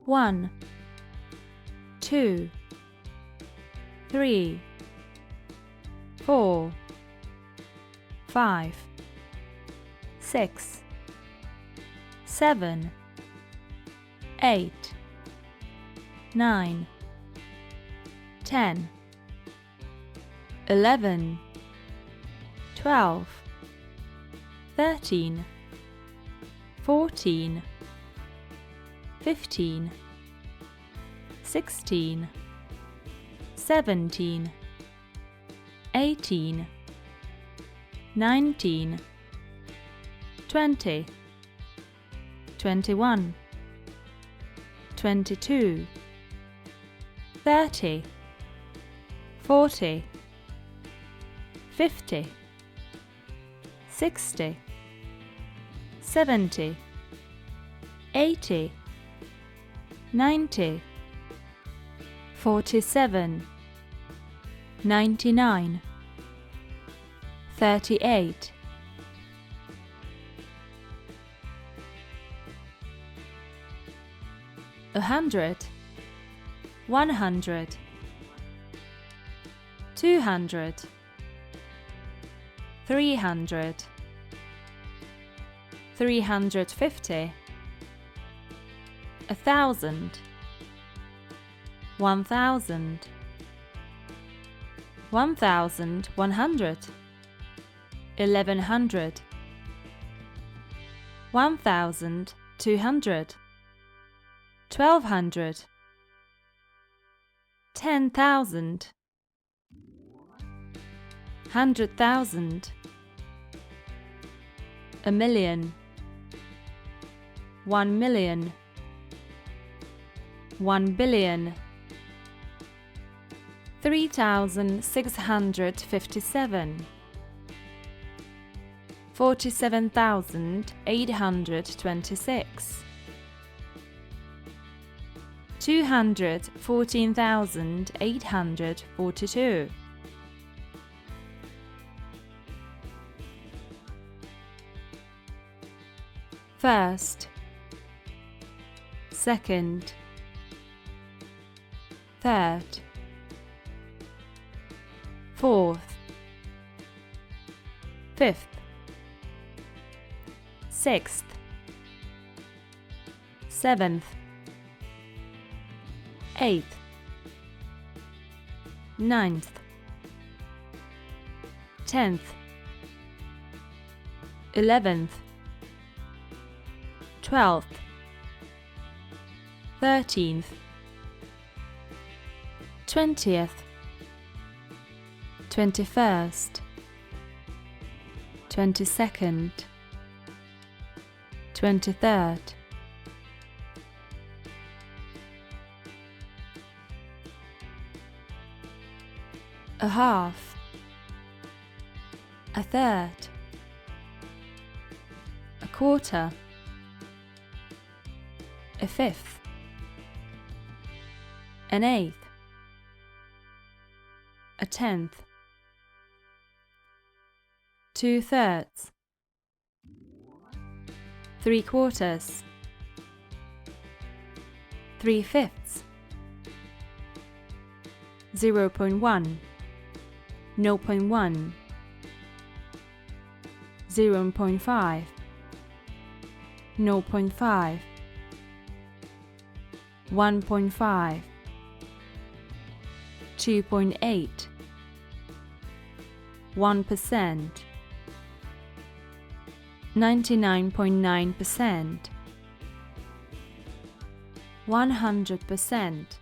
1, 2, 3, 4, 5, 6, 7, 8, 9, 10, 11, 12, 13, 14, 15, 16, 17, 18, 19, 20, 21, 22, 30, 40, 50, 60, 70, 80, 90, 47, 99, 38, 100, 100, 200, 300, 350, 1,000, 1,000, 1,100, 1,100, 1,200, 1,200, 10,000, 100,000, 1,000,000, 1,000,000, 1,000,000,000, 3,657, 47,826, 214,842. First, second, third, fourth, fifth, sixth, seventh, eighth, ninth, 10th, 11th, 12th, 13th, 20th, 21st, 22nd, 23rd. A half, a third, a quarter, a fifth, an eighth, a tenth, 2/3, 3/4, 3/5, 0.1, 0.1, 0.5, 0.5, 1.5, 2.8, 1%, 99.9%, 100%.